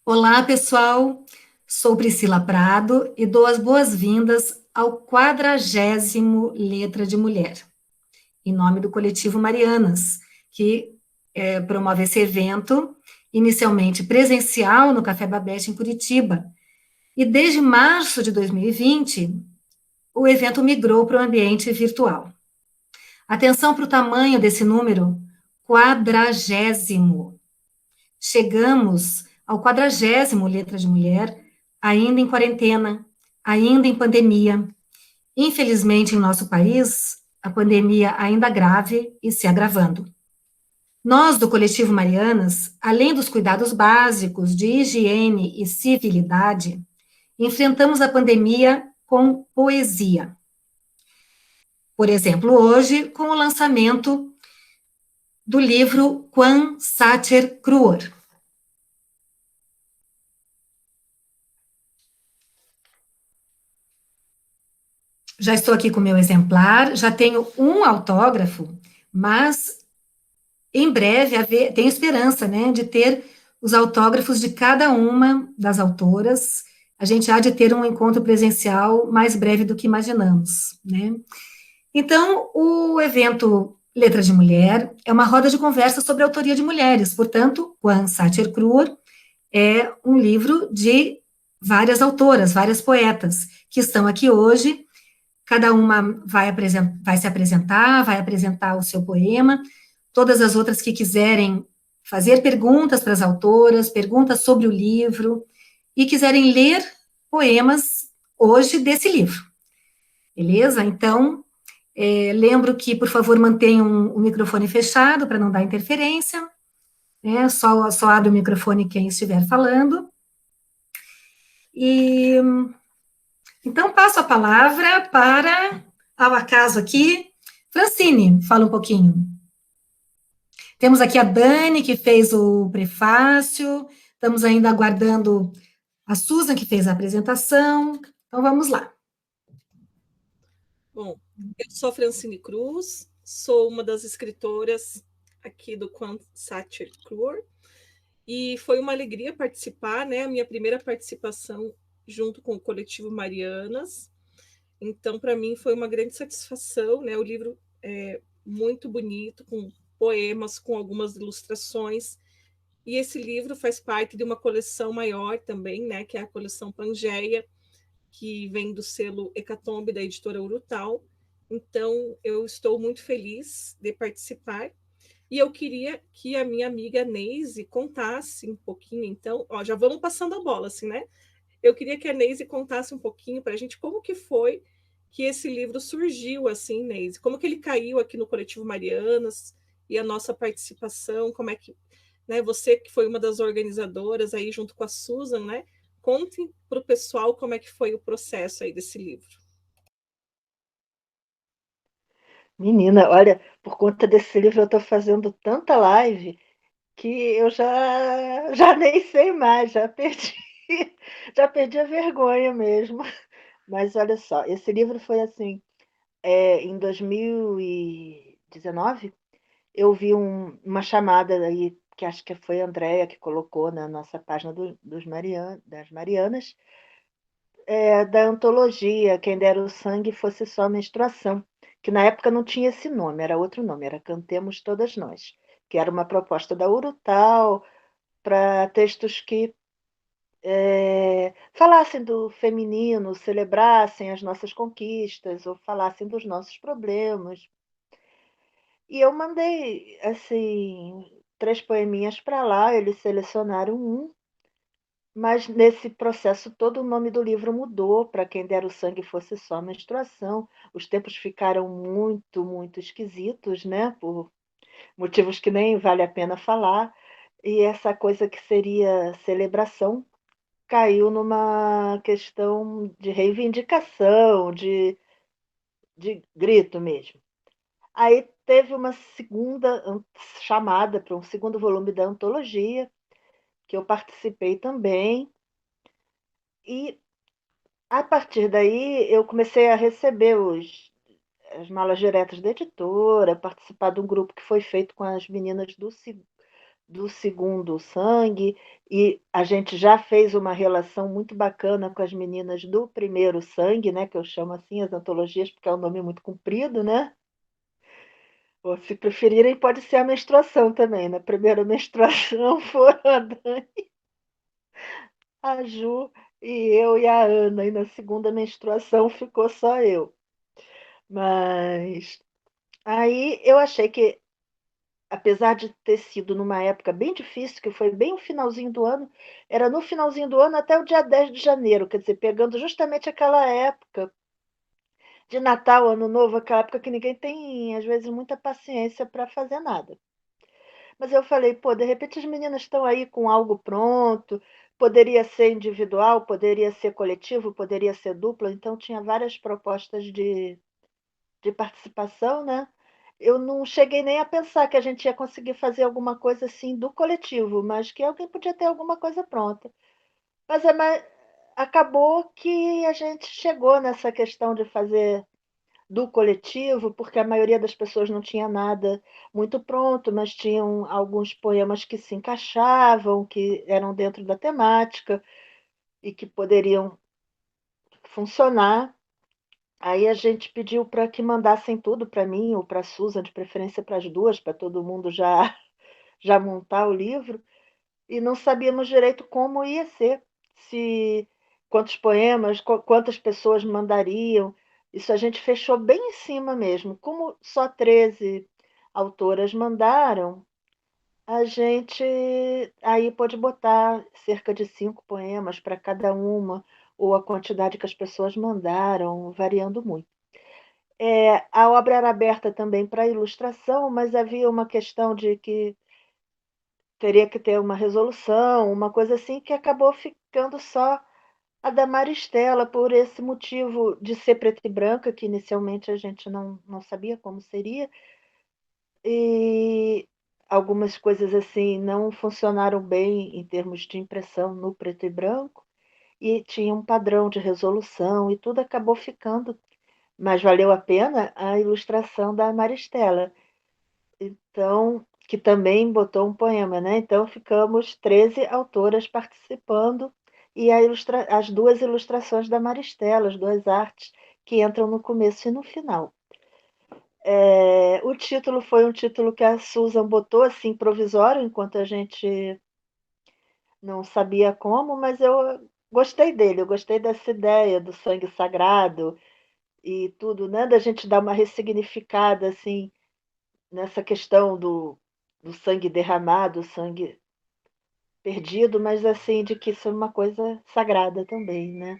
Olá, pessoal. Sou Priscila Prado e dou as boas-vindas ao 40º Letra de Mulher, em nome do Coletivo Marianas, que promove esse evento, inicialmente presencial no Café Babette, em Curitiba. E desde março de 2020, o evento migrou para o ambiente virtual. Atenção para o tamanho desse número, 40º. Chegamos ao 40º Letra de Mulher, ainda em quarentena, ainda em pandemia. Infelizmente, em nosso país, a pandemia ainda grave e se agravando. Nós, do Coletivo Marianas, além dos cuidados básicos de higiene e civilidade, enfrentamos a pandemia com poesia. Por exemplo, hoje, com o lançamento do livro Quan Sacer Cruor. Já estou aqui com o meu exemplar, já tenho um autógrafo, mas em breve tenho esperança, né, de ter os autógrafos de cada uma das autoras. A gente há de ter um encontro presencial mais breve do que imaginamos, né? Então, o evento Letra de Mulher é uma roda de conversa sobre a autoria de mulheres, portanto, Quan Satir Cruor é um livro de várias autoras, várias poetas, que estão aqui hoje. Cada uma vai se apresentar, vai apresentar o seu poema. Todas as outras que quiserem fazer perguntas para as autoras, perguntas sobre o livro, e quiserem ler poemas hoje desse livro. Beleza? Então, lembro que, por favor, mantenham o microfone fechado para não dar interferência. Né? Só abre o microfone quem estiver falando. E então, passo a palavra para, ao acaso aqui, Francine, fala um pouquinho. Temos aqui a Dani, que fez o prefácio, estamos ainda aguardando a Susan, que fez a apresentação. Então, vamos lá. Bom, eu sou Francine Cruz, sou uma das escritoras aqui do Quan Satir Cruor, e foi uma alegria participar, né? A minha primeira participação junto com o Coletivo Marianas. Então, para mim, foi uma grande satisfação, né? O livro é muito bonito, com poemas, com algumas ilustrações. E esse livro faz parte de uma coleção maior também, né? Que é a coleção Pangeia, que vem do selo Hecatombe da editora Urutau. Então, eu estou muito feliz de participar. E eu queria que a minha amiga Neise contasse um pouquinho, então, ó, já vamos passando a bola, assim, né? Eu queria que a Neise contasse um pouquinho para a gente como que foi que esse livro surgiu, assim, Neise, como que ele caiu aqui no Coletivo Marianas e a nossa participação, como é que, né, você que foi uma das organizadoras aí junto com a Susan, né, conte para o pessoal como é que foi o processo aí desse livro. Menina, olha, por conta desse livro eu estou fazendo tanta live que eu já nem sei mais, já perdi, já perdi a vergonha mesmo. Mas olha só, esse livro foi assim, em 2019, eu vi uma chamada aí, que acho que foi a Andrea que colocou na nossa página das Marianas, da antologia Quem Dera o Sangue Fosse Só Menstruação, que na época não tinha esse nome, era outro nome, era Cantemos Todas Nós, que era uma proposta da Urutau para textos que falassem do feminino, celebrassem as nossas conquistas ou falassem dos nossos problemas. E eu mandei, assim, 3 poeminhas para lá, eles selecionaram um, mas nesse processo todo o nome do livro mudou para Quem Dera o Sangue Fosse Só Menstruação. Os tempos ficaram muito, muito esquisitos, né? Por motivos que nem vale a pena falar. E essa coisa que seria celebração caiu numa questão de reivindicação, de grito mesmo. Aí teve uma segunda chamada para um segundo volume da antologia, que eu participei também. E a partir daí eu comecei a receber as malas diretas da editora, participar de um grupo que foi feito com as meninas do segundo sangue, e a gente já fez uma relação muito bacana com as meninas do primeiro sangue, né, que eu chamo assim as antologias, porque é um nome muito comprido, né? Ou se preferirem, pode ser a menstruação também. Na primeira menstruação foram a Dani, a Ju e a Ana, e na segunda menstruação ficou só eu. Mas aí eu achei que, apesar de ter sido numa época bem difícil, que foi bem o finalzinho do ano, era no finalzinho do ano até o dia 10 de janeiro, quer dizer, pegando justamente aquela época de Natal, Ano Novo, aquela época que ninguém tem, às vezes, muita paciência para fazer nada. Mas eu falei, pô, de repente as meninas estão aí com algo pronto, poderia ser individual, poderia ser coletivo, poderia ser dupla, então tinha várias propostas de participação, né? Eu não cheguei nem a pensar que a gente ia conseguir fazer alguma coisa assim do coletivo, mas que alguém podia ter alguma coisa pronta. Mas acabou que a gente chegou nessa questão de fazer do coletivo, porque a maioria das pessoas não tinha nada muito pronto, mas tinham alguns poemas que se encaixavam, que eram dentro da temática e que poderiam funcionar. Aí a gente pediu para que mandassem tudo para mim ou para a Susan, de preferência para as duas, para todo mundo já, já montar o livro, e não sabíamos direito como ia ser, se quantos poemas, quantas pessoas mandariam. Isso a gente fechou bem em cima mesmo. Como só 13 autoras mandaram, a gente aí pôde botar cerca de 5 poemas para cada uma, ou a quantidade que as pessoas mandaram, variando muito. A obra era aberta também para ilustração, mas havia uma questão de que teria que ter uma resolução, uma coisa assim, que acabou ficando só a da Maristela, por esse motivo de ser preta e branca, que inicialmente a gente não sabia como seria, e algumas coisas assim não funcionaram bem em termos de impressão no preto e branco, e tinha um padrão de resolução, e tudo acabou ficando, mas valeu a pena a ilustração da Maristela. Então, que também botou um poema, né? Então ficamos 13 autoras participando e as duas ilustrações da Maristela, as duas artes que entram no começo e no final. O título foi um título que a Susan botou assim provisório, enquanto a gente não sabia como, mas eu gostei dele, eu gostei dessa ideia do sangue sagrado e tudo, né? Da gente dar uma ressignificada assim nessa questão do sangue derramado, sangue perdido, mas assim, de que isso é uma coisa sagrada também, né?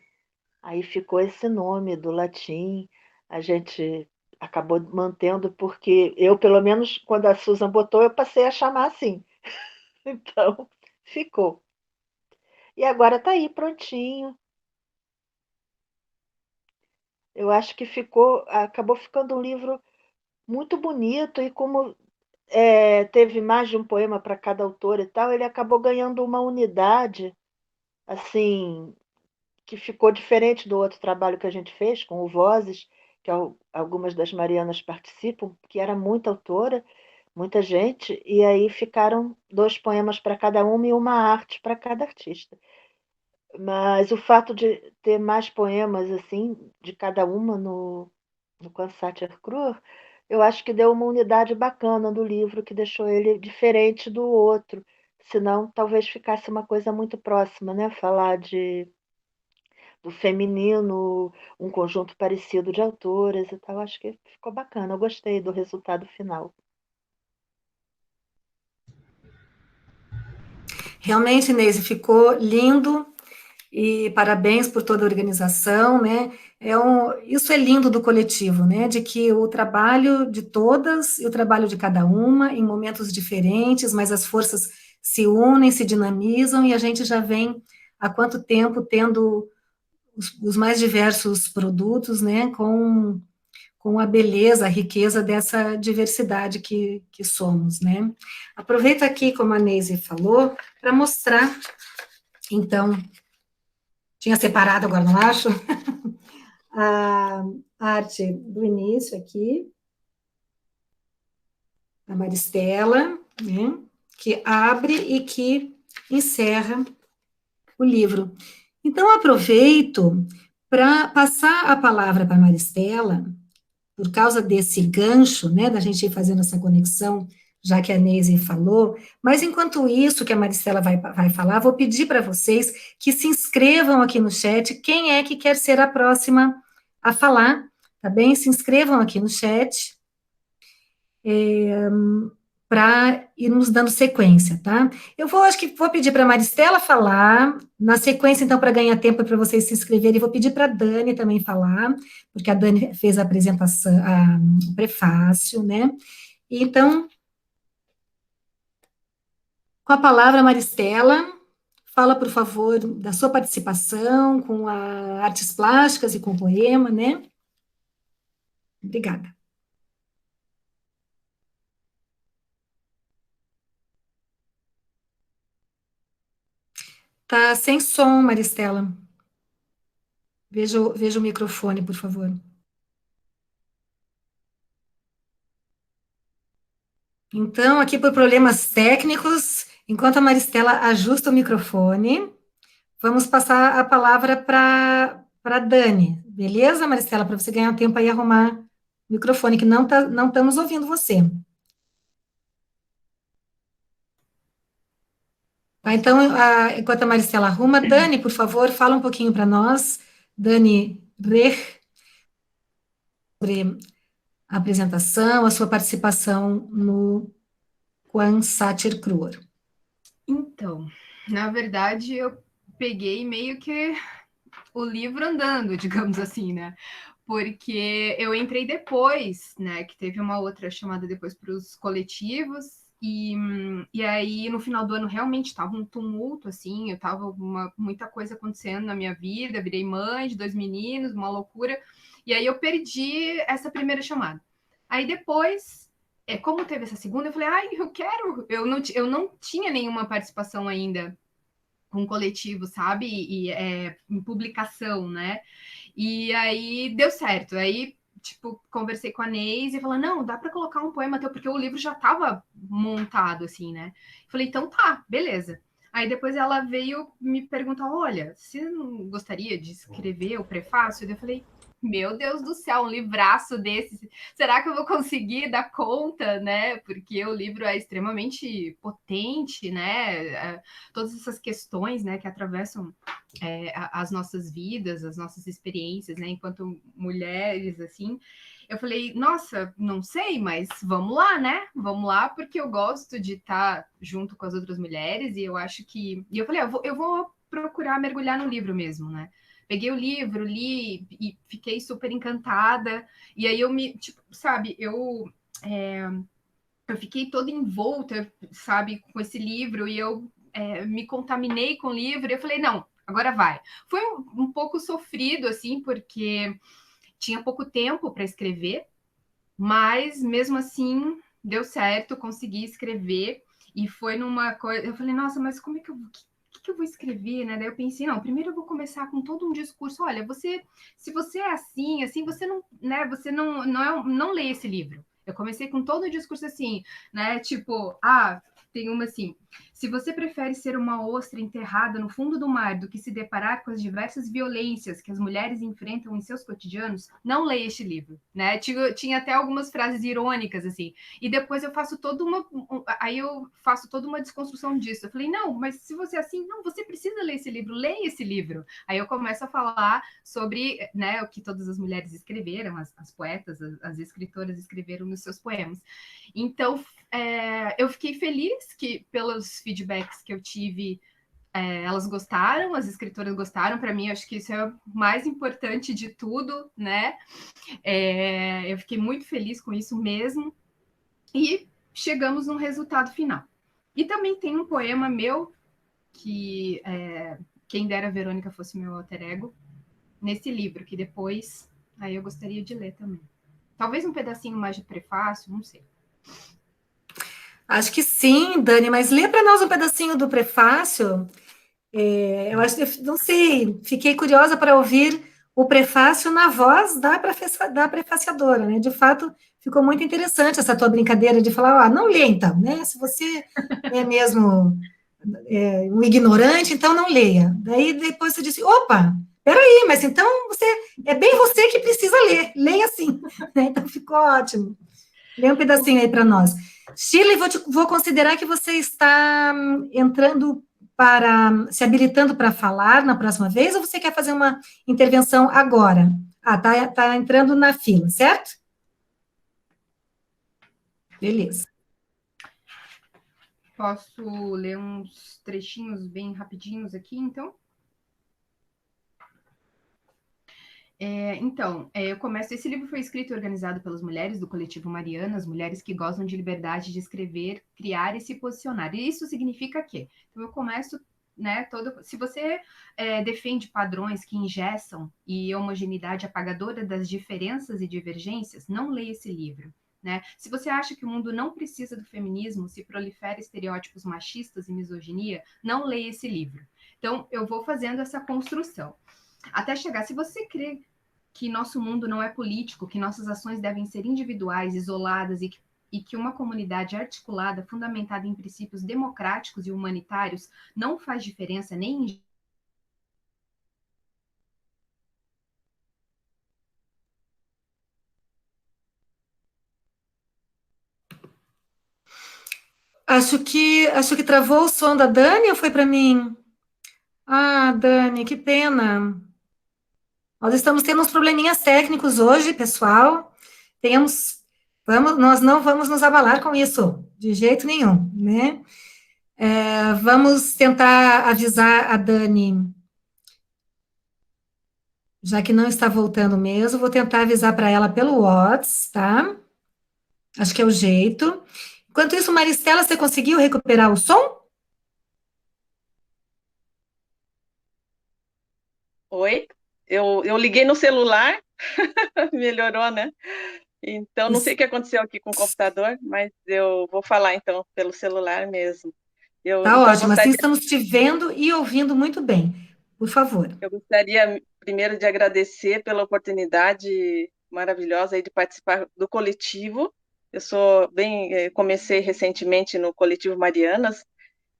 Aí ficou esse nome do latim, a gente acabou mantendo, porque eu, pelo menos, quando a Susan botou, eu passei a chamar assim. Então, ficou. E agora está aí, prontinho. Eu acho que acabou ficando um livro muito bonito, e como teve mais de um poema para cada autor e tal, ele acabou ganhando uma unidade, assim, que ficou diferente do outro trabalho que a gente fez com o Vozes, que algumas das Marianas participam, que era muita autora, muita gente, e aí ficaram 2 poemas para cada uma e uma arte para cada artista. Mas o fato de ter mais poemas assim de cada uma no Concerto Cru, eu acho que deu uma unidade bacana do livro, que deixou ele diferente do outro. Senão, talvez ficasse uma coisa muito próxima, né? Falar do feminino, um conjunto parecido de autoras e tal. Acho que ficou bacana. Eu gostei do resultado final. Realmente, Neise, ficou lindo e parabéns por toda a organização, né? Isso é lindo do coletivo, né? De que o trabalho de todas e o trabalho de cada uma, em momentos diferentes, mas as forças se unem, se dinamizam, e a gente já vem há quanto tempo tendo os mais diversos produtos, né? Com a beleza, a riqueza dessa diversidade que somos, né? Aproveito aqui, como a Neise falou, para mostrar, então, tinha separado, agora não acho, a arte do início aqui, da Maristela, né? que abre e que encerra o livro. Então, aproveito para passar a palavra para a Maristela, por causa desse gancho, né, da gente ir fazendo essa conexão, já que a Neise falou, mas enquanto isso que a Maristela vai falar, vou pedir para vocês que se inscrevam aqui no chat, quem é que quer ser a próxima a falar, tá bem? Se inscrevam aqui no chat, para irmos dando sequência, tá? Acho que vou pedir para a Maristela falar, na sequência, então, para ganhar tempo para vocês se inscreverem, vou pedir para a Dani também falar, porque a Dani fez a apresentação, o prefácio, né? Então, com a palavra, Maristela, fala, por favor, da sua participação com a artes plásticas e com o poema, né? Obrigada. Tá sem som, Maristela. Veja o microfone, por favor. Então, aqui por problemas técnicos, enquanto a Maristela ajusta o microfone, vamos passar a palavra para a Dani. Beleza, Maristela? Para você ganhar tempo aí e arrumar o microfone, que não estamos ouvindo você. Tá, então, enquanto a Maristela arruma, Dani, por favor, fala um pouquinho para nós, Dani Rech, sobre a apresentação, a sua participação no Quan Satir Cruor. Então, na verdade, eu peguei meio que o livro andando, digamos assim, né? Porque eu entrei depois, né? Que teve uma outra chamada depois para os coletivos, e aí no final do ano realmente estava um tumulto, assim, eu tava muita coisa acontecendo na minha vida, virei mãe de 2 meninos, uma loucura, e aí eu perdi essa primeira chamada. Aí depois, como teve essa segunda, eu falei, eu quero, eu não tinha nenhuma participação ainda com coletivo, sabe? E em publicação, né? E aí deu certo. Aí, tipo, conversei com a Neise e falei, não, dá para colocar um poema teu, porque o livro já estava montado, assim, né? Falei, então tá, beleza. Aí depois ela veio me perguntar, olha, você não gostaria de escrever o prefácio? Eu falei, meu Deus do céu, um livraço desse, será que eu vou conseguir dar conta, né? Porque o livro é extremamente potente, né? Todas essas questões, né, que atravessam as nossas vidas, as nossas experiências, né, enquanto mulheres, assim. Eu falei, nossa, não sei, mas vamos lá, né? Vamos lá, porque eu gosto de estar junto com as outras mulheres e eu acho que... E eu falei, eu vou procurar mergulhar no livro mesmo, né? Peguei o livro, li e fiquei super encantada. E aí eu tipo, sabe, eu fiquei toda envolta, sabe, com esse livro e eu me contaminei com o livro e eu falei, não, agora vai. Foi um pouco sofrido, assim, porque tinha pouco tempo para escrever, mas mesmo assim deu certo, consegui escrever e foi numa coisa... Eu falei, nossa, mas como é que eu vou escrever, né? Daí eu pensei, não, primeiro eu vou começar com todo um discurso. Olha, se você é assim, você não, né? Você não lê esse livro. Eu comecei com todo o discurso assim, né? Tipo, tem uma assim, se você prefere ser uma ostra enterrada no fundo do mar do que se deparar com as diversas violências que as mulheres enfrentam em seus cotidianos, não leia este livro, né? Tinha até algumas frases irônicas, assim. E depois eu faço aí eu faço toda uma desconstrução disso. Eu falei, não, mas se você é assim, não, você precisa ler esse livro, leia esse livro. Aí eu começo a falar sobre, né, o que todas as mulheres escreveram, as poetas, as escritoras escreveram nos seus poemas. Então, eu fiquei feliz que pelos feedbacks que eu tive, elas gostaram, as escritoras gostaram. Para mim, acho que isso é o mais importante de tudo, né? Eu fiquei muito feliz com isso mesmo. E chegamos num resultado final. E também tem um poema meu, que quem dera a Verônica fosse meu alter ego, nesse livro, que depois aí eu gostaria de ler também. Talvez um pedacinho mais de prefácio, não sei. Acho que sim, Dani, mas lê para nós um pedacinho do prefácio. Eu acho, não sei, fiquei curiosa para ouvir o prefácio na voz da prefaciadora, né? De fato, ficou muito interessante essa tua brincadeira de falar, não lê então, né? Se você é mesmo um ignorante, então não leia. Daí depois você disse, opa, peraí, mas então é bem você que precisa ler, leia assim. Né? Então ficou ótimo. Lê um pedacinho aí para nós. Shirley, vou considerar que você está entrando se habilitando para falar na próxima vez, ou você quer fazer uma intervenção agora? Tá entrando na fila, certo? Beleza. Posso ler uns trechinhos bem rapidinhos aqui, então? Eu começo. Esse livro foi escrito e organizado pelas mulheres do coletivo Marianas, mulheres que gozam de liberdade de escrever, criar e se posicionar. E isso significa que? Então, eu começo, né, se você defende padrões que engessam e homogeneidade apagadora das diferenças e divergências, não leia esse livro. Né? Se você acha que o mundo não precisa do feminismo, se prolifera estereótipos machistas e misoginia, não leia esse livro. Então, eu vou fazendo essa construção. Até chegar, se você crê que nosso mundo não é político, que nossas ações devem ser individuais, isoladas e que uma comunidade articulada, fundamentada em princípios democráticos e humanitários, não faz diferença nem em... Acho que travou o som da Dani ou foi para mim? Ah, Dani, que pena. Nós estamos tendo uns probleminhas técnicos hoje, pessoal. Nós não vamos nos abalar com isso, de jeito nenhum, né? Vamos tentar avisar a Dani, já que não está voltando mesmo, vou tentar avisar para ela pelo WhatsApp, tá? Acho que é o jeito. Enquanto isso, Maristela, você conseguiu recuperar o som? Oi, eu liguei no celular, melhorou, né? Então, não sei o que aconteceu aqui com o computador, mas eu vou falar então pelo celular mesmo. Tá Então, ótimo, assim estamos te vendo e ouvindo muito bem. Por favor. eu gostaria primeiro de agradecer pela oportunidade maravilhosa aí de participar do coletivo. Comecei recentemente no coletivo Marianas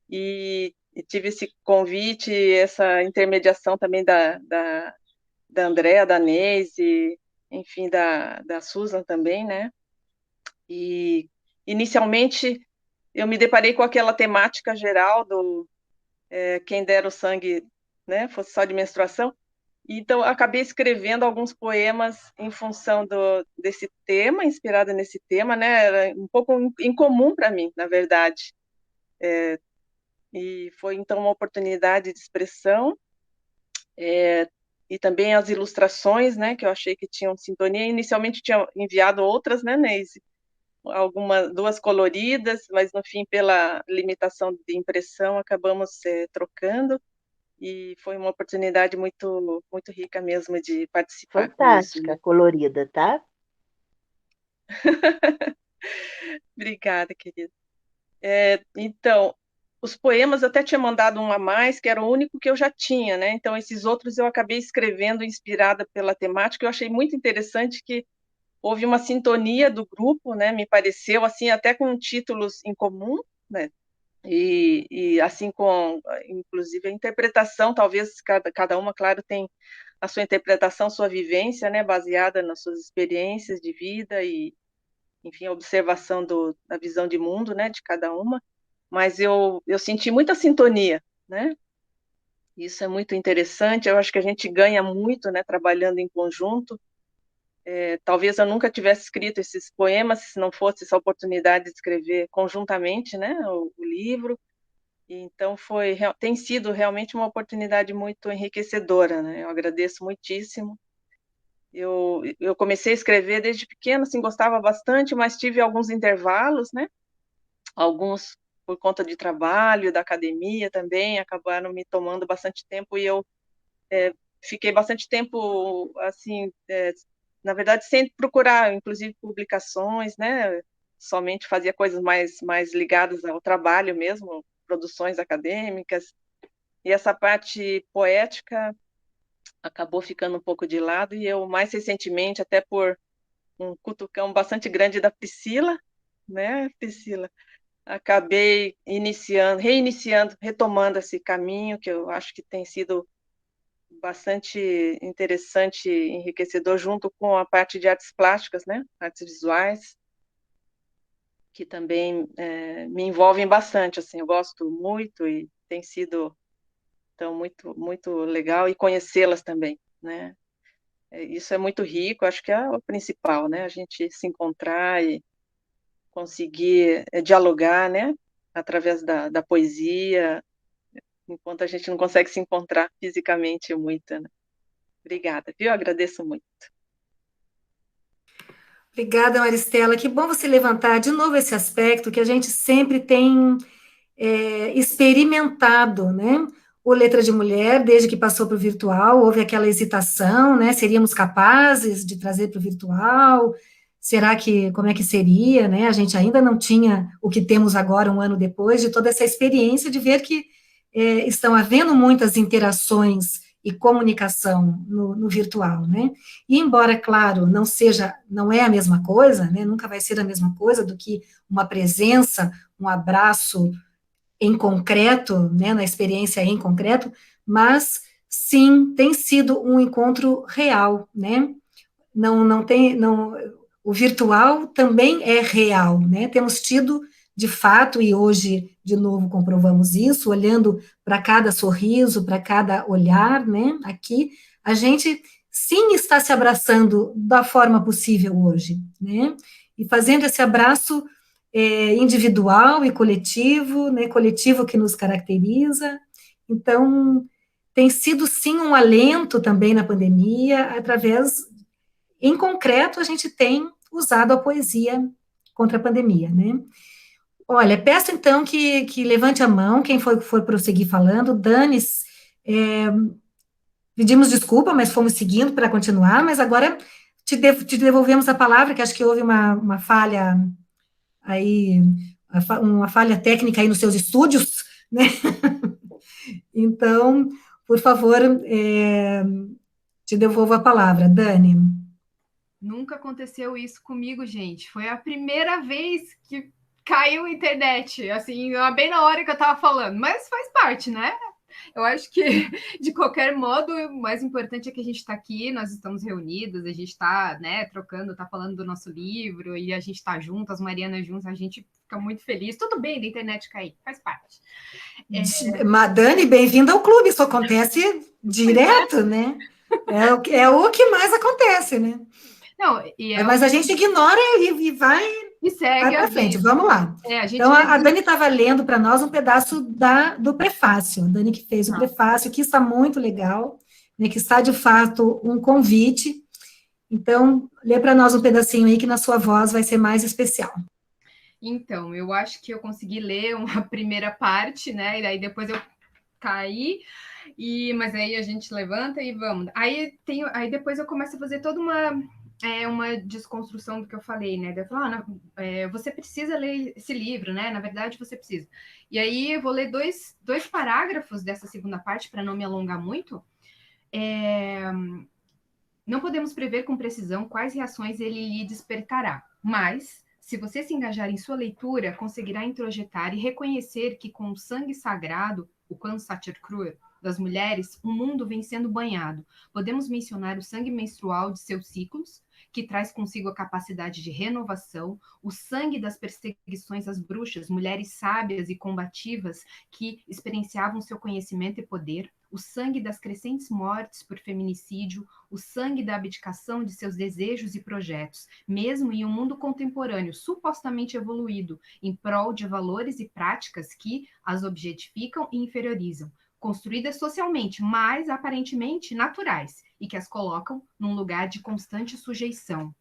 e tive esse convite, essa intermediação também da Andréa, da Neise, enfim, da Susan também, né? E inicialmente eu me deparei com aquela temática geral do quem dera o sangue, né, fosse só de menstruação. Então, acabei escrevendo alguns poemas em função desse tema, inspirado nesse tema, né? Era um pouco incomum para mim, na verdade. E foi, então, uma oportunidade de expressão. E também as ilustrações, né, que eu achei que tinham sintonia. Inicialmente tinha enviado outras, né, Neise? Duas coloridas, mas no fim, pela limitação de impressão, acabamos trocando. E foi uma oportunidade muito, muito rica mesmo de participar com isso. Fantástica, colorida, tá? Obrigada, querida. Então, os poemas eu até tinha mandado um a mais, que era o único que eu já tinha, né? Então, esses outros eu acabei escrevendo inspirada pela temática. Eu achei muito interessante que houve uma sintonia do grupo, né? Me pareceu, assim, até com títulos em comum, né? E assim inclusive, a interpretação, talvez cada uma, claro, tem a sua interpretação, sua vivência, né? Baseada nas suas experiências de vida e, enfim, a observação da visão de mundo, né? De cada uma. Mas eu senti muita sintonia, né? Isso é muito interessante. Eu acho que a gente ganha muito, né? Trabalhando em conjunto. Talvez eu nunca tivesse escrito esses poemas se não fosse essa oportunidade de escrever conjuntamente, né, o livro. Então tem sido realmente uma oportunidade muito enriquecedora, né? Eu agradeço muitíssimo. Eu comecei a escrever desde pequena, assim, gostava bastante, mas tive alguns intervalos, né? Alguns por conta de trabalho, da academia também, acabaram me tomando bastante tempo e eu fiquei bastante tempo, assim, na verdade, sem procurar, inclusive, publicações, né? Somente fazia coisas mais ligadas ao trabalho mesmo, produções acadêmicas. E essa parte poética acabou ficando um pouco de lado, e eu, mais recentemente, até por um cutucão bastante grande da Priscila, né, Priscila? Acabei reiniciando, retomando esse caminho, que eu acho que tem sido bastante interessante, enriquecedor, junto com a parte de artes plásticas, né? Artes visuais, que também me envolvem bastante, assim, eu gosto muito e tem sido, então, muito, muito legal, e conhecê-las também, né? Isso é muito rico, acho que é o principal, né? A gente se encontrar e conseguir dialogar, né? Através da poesia, enquanto a gente não consegue se encontrar fisicamente muito, né? Obrigada, viu? Agradeço muito. Obrigada, Maristela. Que bom você levantar de novo esse aspecto que a gente sempre tem experimentado, né? O Letra de Mulher, desde que passou para o virtual, houve aquela hesitação, né? Seríamos capazes de trazer para o virtual? Será que, como é que seria, né? A gente ainda não tinha o que temos agora, um ano depois, de toda essa experiência de ver que estão havendo muitas interações e comunicação no virtual, né? E embora, claro, não é a mesma coisa, né? Nunca vai ser a mesma coisa do que uma presença, um abraço em concreto, né, na experiência em concreto, mas sim, tem sido um encontro real, né? Não, o virtual também é real, né? Temos tido, de fato, e hoje, de novo, comprovamos isso, olhando para cada sorriso, para cada olhar, né? Aqui, a gente sim está se abraçando da forma possível hoje, né? E fazendo esse abraço individual e coletivo, né? Coletivo que nos caracteriza. Então, tem sido sim um alento também na pandemia, através em concreto, a gente tem usado a poesia contra a pandemia, né? Olha, peço então que levante a mão, quem for prosseguir falando. Danis, pedimos desculpa, mas fomos seguindo para continuar, mas agora te devolvemos a palavra, que acho que houve uma falha aí, uma falha técnica aí nos seus estúdios, né? Então, por favor, te devolvo a palavra, Dani. Nunca aconteceu isso comigo, gente. Foi a primeira vez que caiu a internet, assim, bem na hora que eu tava falando. Mas faz parte, né? Eu acho que, de qualquer modo, o mais importante é que a gente está aqui, nós estamos reunidas, a gente está, né, trocando, está falando do nosso livro, e a gente está junto, as Marianas juntas, a gente fica muito feliz. Tudo bem da internet cair, faz parte. Dani, bem-vinda ao clube, isso acontece direto, né? É o que mais acontece, né? Não, mas a gente ignora e vai para frente. Vamos lá. Então, a Dani estava lendo para nós um pedaço do prefácio. A Dani que fez o prefácio, que está muito legal, né, que está, de fato, um convite. Então, lê para nós um pedacinho aí, que na sua voz vai ser mais especial. Então, eu acho que eu consegui ler uma primeira parte, né? E aí depois eu caí, mas aí a gente levanta e vamos. Aí depois eu começo a fazer toda uma desconstrução do que eu falei, né? Eu falo, você precisa ler esse livro, né? Na verdade, você precisa. E aí eu vou ler dois parágrafos dessa segunda parte para não me alongar muito. Não podemos prever com precisão quais reações ele lhe despertará, mas se você se engajar em sua leitura, conseguirá introjetar e reconhecer que com o sangue sagrado, o Kwan Satir Krur, das mulheres, o mundo vem sendo banhado. Podemos mencionar o sangue menstrual de seus ciclos, que traz consigo a capacidade de renovação, o sangue das perseguições às bruxas, mulheres sábias e combativas que experienciavam seu conhecimento e poder, o sangue das crescentes mortes por feminicídio, o sangue da abdicação de seus desejos e projetos, mesmo em um mundo contemporâneo supostamente evoluído, em prol de valores e práticas que as objetificam e inferiorizam, construídas socialmente, mas aparentemente naturais, e que as colocam num lugar de constante sujeição.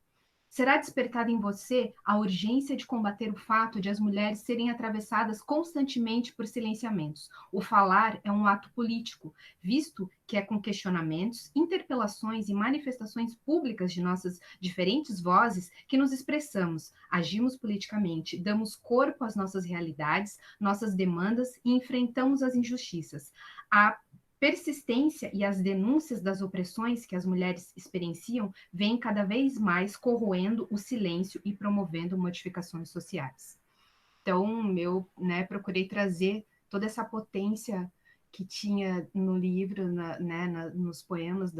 Será despertada em você a urgência de combater o fato de as mulheres serem atravessadas constantemente por silenciamentos. O falar é um ato político, visto que é com questionamentos, interpelações e manifestações públicas de nossas diferentes vozes que nos expressamos, agimos politicamente, damos corpo às nossas realidades, nossas demandas e enfrentamos as injustiças. A persistência e as denúncias das opressões que as mulheres experienciam vêm cada vez mais corroendo o silêncio e promovendo modificações sociais. Então, eu, né, procurei trazer toda essa potência que tinha no livro, nos poemas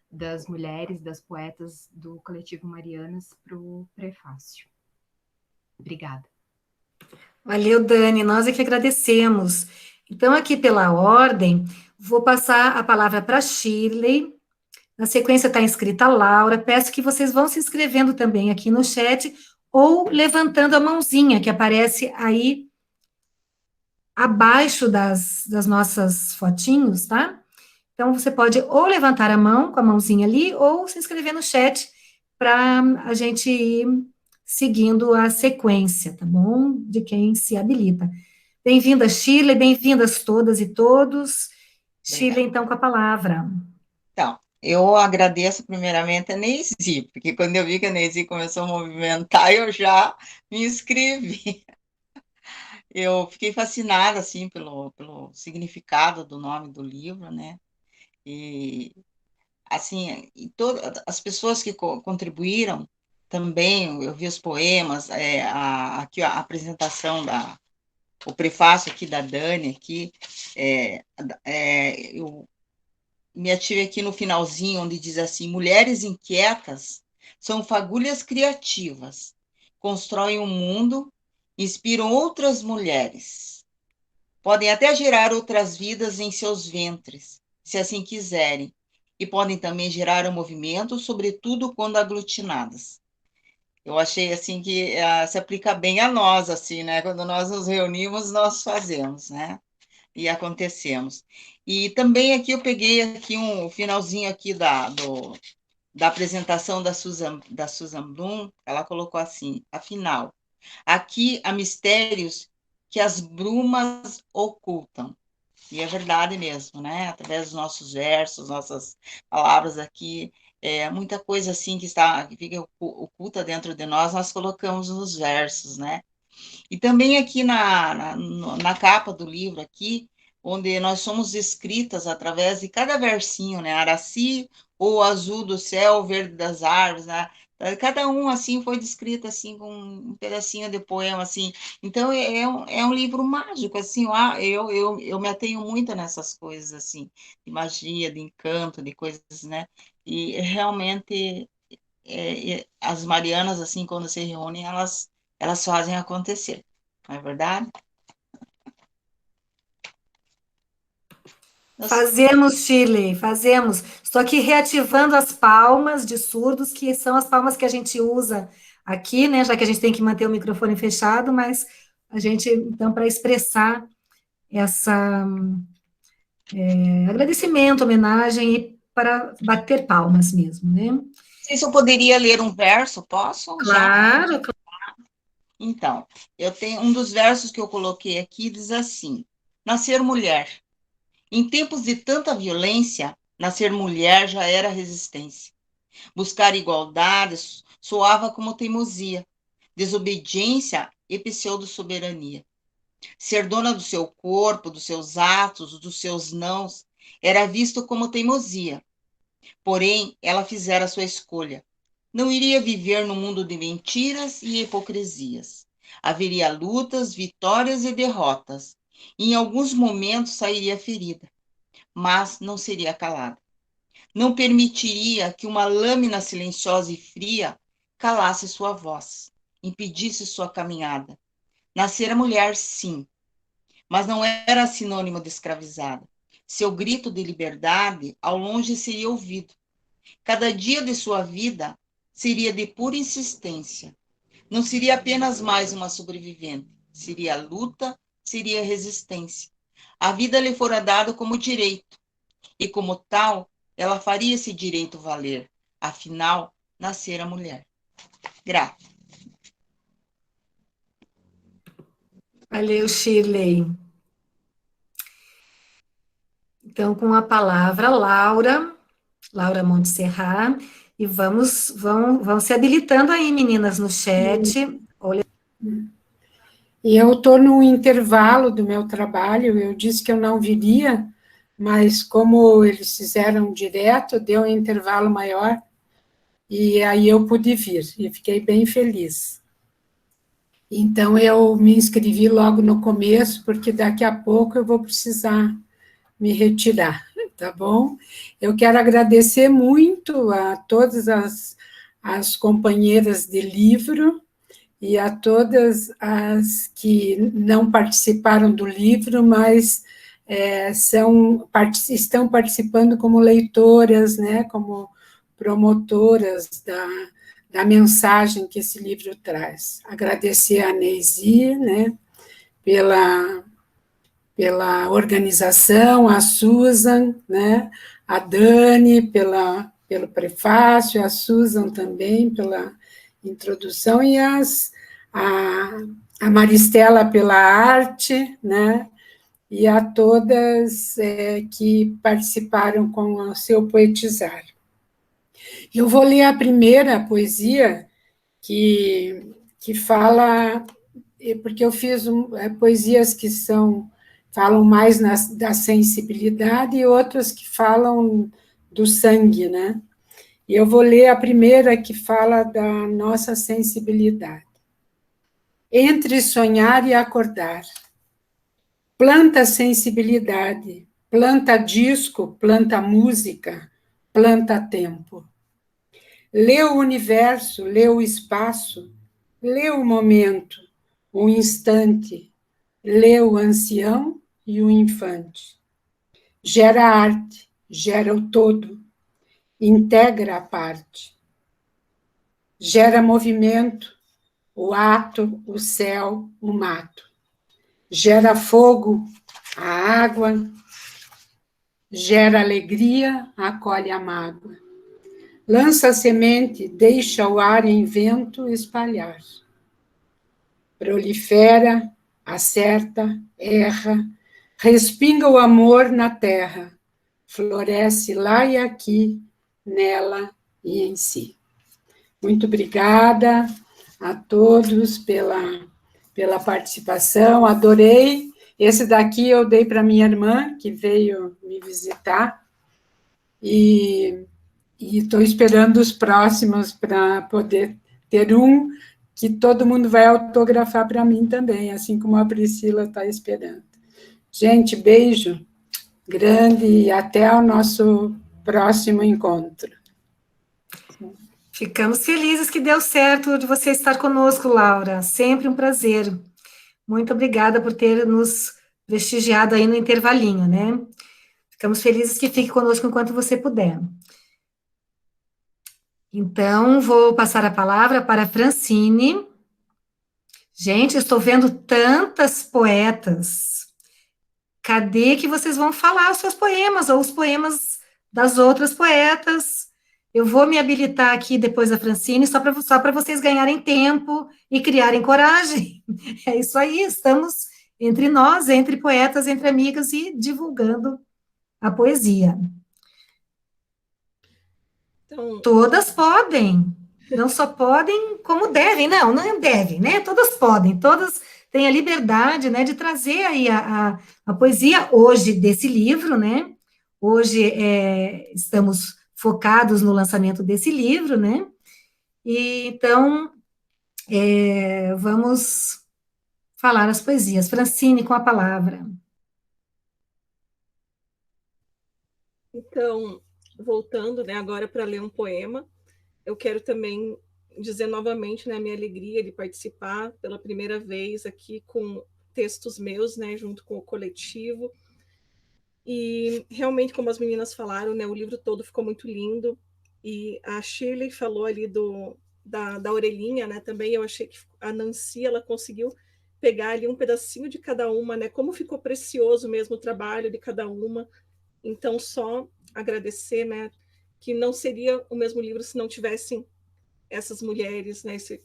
das mulheres, das poetas do Coletivo Marianas para o prefácio. Obrigada. Valeu, Dani, nós é que agradecemos. Então, aqui pela ordem, vou passar a palavra para a Shirley. Na sequência está inscrita a Laura. Peço que vocês vão se inscrevendo também aqui no chat ou levantando a mãozinha que aparece aí abaixo das nossas fotinhos, tá? Então, você pode ou levantar a mão com a mãozinha ali ou se inscrever no chat para a gente ir seguindo a sequência, tá bom? De quem se habilita. Bem-vinda, Shirley, bem-vindas todas e todos. Shirley, então, com a palavra. Então, eu agradeço primeiramente a Neisi, porque quando eu vi que a Neisi começou a movimentar, eu já me inscrevi. Eu fiquei fascinada, assim, pelo significado do nome do livro, né? E, assim, e todas as pessoas que contribuíram também, eu vi os poemas, aqui a apresentação o prefácio aqui da Dani, aqui, eu me ative aqui no finalzinho, onde diz assim: mulheres inquietas são fagulhas criativas, constroem um mundo, inspiram outras mulheres. Podem até gerar outras vidas em seus ventres, se assim quiserem, e podem também gerar um movimento, sobretudo quando aglutinadas. Eu achei assim que se aplica bem a nós, assim, né? Quando nós nos reunimos, nós fazemos, né? E acontecemos. E também aqui eu peguei aqui um finalzinho aqui da apresentação da Susan Bloom. Ela colocou assim: afinal, aqui há mistérios que as brumas ocultam. E é verdade mesmo, né? Através dos nossos versos, nossas palavras aqui, muita coisa assim que fica oculta dentro de nós colocamos nos versos, né? E também aqui na capa do livro aqui, onde nós somos descritas através de cada versinho, né? Araci, ou azul do céu, verde das árvores, né? Cada um, assim, foi descrito, assim, com um pedacinho de poema, assim. Então, é um livro mágico, assim, eu me atenho muito nessas coisas, assim, de magia, de encanto, de coisas, né? E realmente, as Marianas, assim, quando se reúnem, elas fazem acontecer, não é verdade? Fazemos, Shirley, fazemos. Estou aqui reativando as palmas de surdos, que são as palmas que a gente usa aqui, né? Já que a gente tem que manter o microfone fechado, mas a gente, então, para expressar essa agradecimento, homenagem e para bater palmas mesmo, né? Não sei se eu poderia ler um verso, posso? Claro, Já? Então, eu tenho um dos versos que eu coloquei aqui, diz assim: nascer mulher. Em tempos de tanta violência, nascer mulher já era resistência. Buscar igualdade soava como teimosia, desobediência e pseudo-soberania. Ser dona do seu corpo, dos seus atos, dos seus nãos, era visto como teimosia. Porém, ela fizera sua escolha. Não iria viver no mundo de mentiras e hipocrisias. Haveria lutas, vitórias e derrotas. E em alguns momentos sairia ferida, mas não seria calada. Não permitiria que uma lâmina silenciosa e fria calasse sua voz, impedisse sua caminhada. Nascer mulher, sim, mas não era sinônimo de escravizada. Seu grito de liberdade ao longe seria ouvido. Cada dia de sua vida seria de pura insistência. Não seria apenas mais uma sobrevivente. Seria luta, seria resistência. A vida lhe fora dada como direito. E como tal, ela faria esse direito valer. Afinal, nascera mulher. Grata. valeu, Shirley. Então, com a palavra, Laura Montserrat, e vão se habilitando aí, meninas, no chat. E eu estou no intervalo do meu trabalho, eu disse que eu não viria, mas como eles fizeram direto, deu um intervalo maior, e aí eu pude vir, e fiquei bem feliz. Então, eu me inscrevi logo no começo, porque daqui a pouco eu vou precisar me retirar, tá bom? Eu quero agradecer muito a todas as companheiras de livro e a todas as que não participaram do livro, mas estão participando como leitoras, né, como promotoras da mensagem que esse livro traz. Agradecer a Neisi, né, pela organização, a Susan, né, a Dani pelo prefácio, a Susan também pela introdução, e a Maristela pela arte, né, e a todas que participaram com o seu poetizar. Eu vou ler a primeira poesia que fala, porque eu fiz poesias que falam mais da sensibilidade e outras que falam do sangue, né? E eu vou ler a primeira que fala da nossa sensibilidade. Entre sonhar e acordar. Planta sensibilidade, planta disco, planta música, planta tempo. Lê o universo, lê o espaço, lê o momento, o instante, lê o ancião e o infante. Gera arte, gera o todo, integra a parte. Gera movimento, o ato, o céu, o mato. Gera fogo, a água. Gera alegria, acolhe a mágoa. Lança a semente, deixa o ar em vento espalhar. Prolifera, acerta, erra, respinga o amor na terra, floresce lá e aqui, nela e em si. Muito obrigada a todos pela participação, adorei. Esse daqui eu dei para minha irmã, que veio me visitar, e estou esperando os próximos para poder ter um que todo mundo vai autografar para mim também, assim como a Priscila está esperando. Gente, beijo grande e até o nosso próximo encontro. Ficamos felizes que deu certo de você estar conosco, Laura. Sempre um prazer. Muito obrigada por ter nos prestigiado aí no intervalinho, né? Ficamos felizes que fique conosco enquanto você puder. Então, vou passar a palavra para a Francine. Gente, estou vendo tantas poetas. Cadê que vocês vão falar os seus poemas, ou os poemas das outras poetas? Eu vou me habilitar aqui depois da Francine, só para vocês ganharem tempo e criarem coragem. É isso aí, estamos entre nós, entre poetas, entre amigas e divulgando a poesia. Então, todas podem, não só podem, como devem, não devem, né? Todas podem, todas têm a liberdade, né, de trazer aí a poesia hoje desse livro, né? Hoje estamos focados no lançamento desse livro, né? E então vamos falar as poesias. Francine, com a palavra. Então, voltando, né, agora para ler um poema, eu quero também dizer novamente, né, a minha alegria de participar pela primeira vez aqui com textos meus, né, junto com o coletivo. E realmente, como as meninas falaram, né, o livro todo ficou muito lindo. E a Shirley falou ali da orelhinha, né, também. Eu achei que a Nancy, ela conseguiu pegar ali um pedacinho de cada uma, né, como ficou precioso mesmo o trabalho de cada uma. Então, só agradecer, né, que não seria o mesmo livro se não tivessem essas mulheres, né, se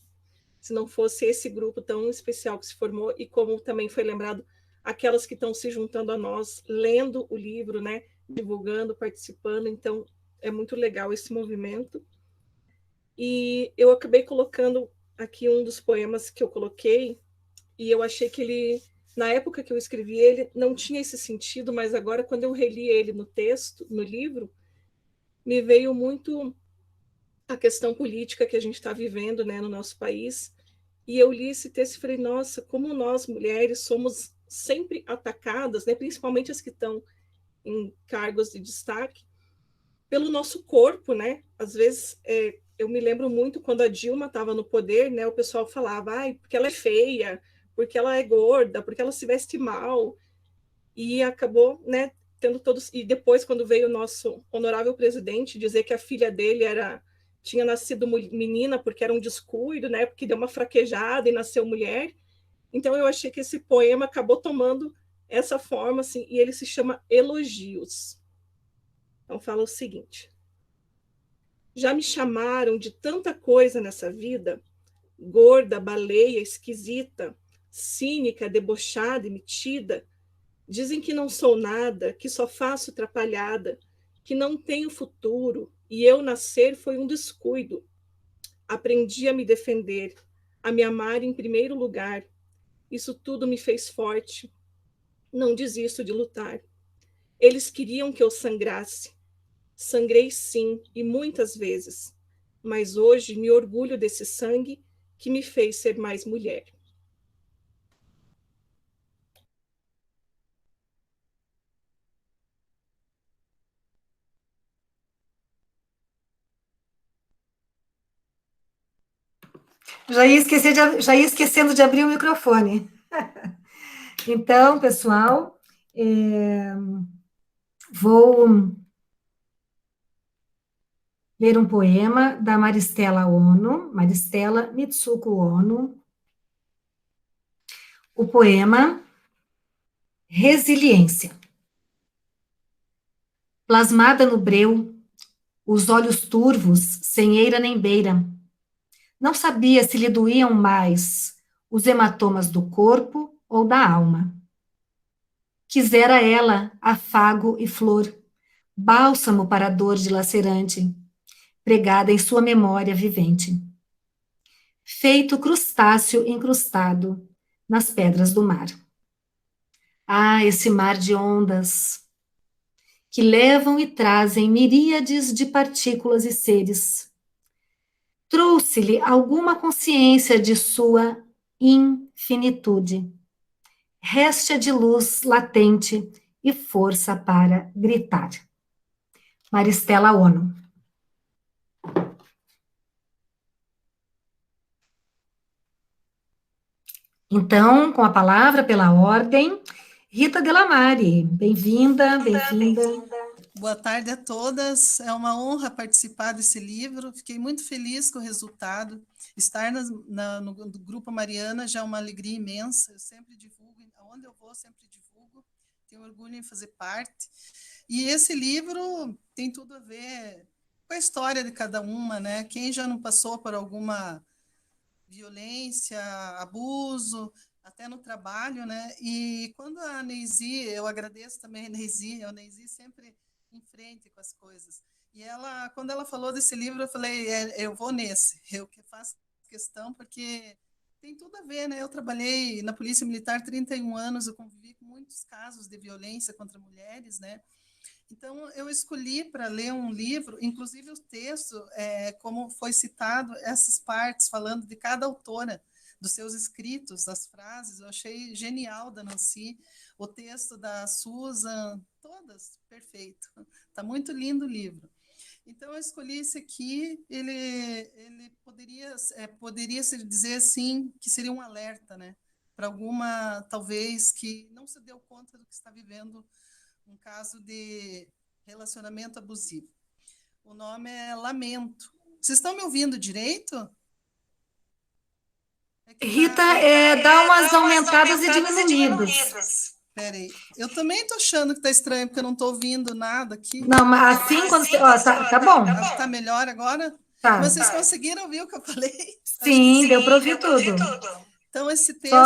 não fosse esse grupo tão especial que se formou, e como também foi lembrado, aquelas que estão se juntando a nós, lendo o livro, né, divulgando, participando. Então, é muito legal esse movimento. E eu acabei colocando aqui um dos poemas que eu coloquei, e eu achei que ele Na época que eu escrevi ele, não tinha esse sentido, mas agora, quando eu reli ele no texto, no livro, me veio muito a questão política que a gente está vivendo, né, no nosso país. E eu li esse texto e falei, nossa, como nós, mulheres, somos sempre atacadas, né, principalmente as que estão em cargos de destaque, pelo nosso corpo, né? Às vezes, eu me lembro muito quando a Dilma estava no poder, né? O pessoal falava, ai, porque ela é feia, porque ela é gorda, porque ela se veste mal. E acabou, né, tendo todos... E depois, quando veio o nosso honorável presidente dizer que a filha dele tinha nascido menina porque era um descuido, né? Porque deu uma fraquejada e nasceu mulher. Então, eu achei que esse poema acabou tomando essa forma, assim, e ele se chama Elogios. Então, fala o seguinte: já me chamaram de tanta coisa nessa vida, gorda, baleia, esquisita, cínica, debochada e metida. Dizem que não sou nada, que só faço atrapalhada, que não tenho futuro, e eu nascer foi um descuido. Aprendi a me defender, a me amar em primeiro lugar. Isso tudo me fez forte. Não desisto de lutar. Eles queriam que eu sangrasse. Sangrei sim, e muitas vezes. Mas hoje me orgulho desse sangue que me fez ser mais mulher. Já ia esquecendo de abrir o microfone. Então, pessoal, vou ler um poema da Maristela Mitsuko Ono. O poema Resiliência. Plasmada no breu, os olhos turvos, sem eira nem beira. Não sabia se lhe doíam mais os hematomas do corpo ou da alma. Quisera ela afago e flor, bálsamo para a dor dilacerante, pregada em sua memória vivente. Feito crustáceo incrustado nas pedras do mar. Ah, esse mar de ondas que levam e trazem miríades de partículas e seres. Trouxe-lhe alguma consciência de sua infinitude, réstia de luz latente e força para gritar. Maristela Ono. Então, com a palavra, pela ordem, Rita Delamare. Bem-vinda, bem-vinda. Boa tarde a todas. É uma honra participar desse livro. Fiquei muito feliz com o resultado. Estar no Grupo Mariana já é uma alegria imensa. Eu sempre divulgo, aonde eu vou, sempre divulgo. Tenho orgulho em fazer parte. E esse livro tem tudo a ver com a história de cada uma, né? Quem já não passou por alguma violência, abuso, até no trabalho, né? E quando a Neisi, eu agradeço também a Neisi sempre em frente com as coisas. E ela, quando ela falou desse livro, eu falei, eu vou nesse, eu que faço questão, porque tem tudo a ver, né? Eu trabalhei na Polícia Militar 31 anos, eu convivi com muitos casos de violência contra mulheres, né? Então, eu escolhi para ler um livro, inclusive o texto, como foi citado, essas partes falando de cada autora, dos seus escritos, das frases, eu achei genial da Nancy, o texto da Susan, todas, perfeito. Está muito lindo o livro. Então, eu escolhi esse aqui, ele poderia se dizer assim, que seria um alerta, né? Para alguma, talvez, que não se deu conta do que está vivendo um caso de relacionamento abusivo. O nome é Lamento. Vocês estão me ouvindo direito? Rita, dá umas aumentadas e diminuídas. Peraí, eu também estou achando que está estranho, porque eu não estou ouvindo nada aqui. Não, mas assim, quando você... Ó, tá bom. Tá melhor agora? Tá. Mas vocês conseguiram ouvir o que eu falei? Sim, deu para ouvir tudo. Então, esse texto...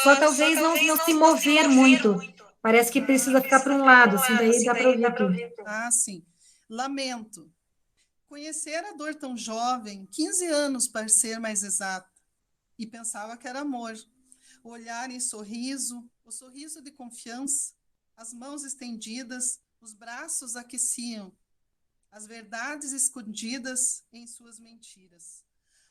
Só talvez não se mover muito. Parece que precisa ficar para um lado, assim, daí dá para ouvir tudo. Ah, sim. Lamento. Conhecer a dor tão jovem, 15 anos para ser mais exato, e pensava que era amor. O olhar em sorriso, o sorriso de confiança, as mãos estendidas, os braços aqueciam, as verdades escondidas em suas mentiras.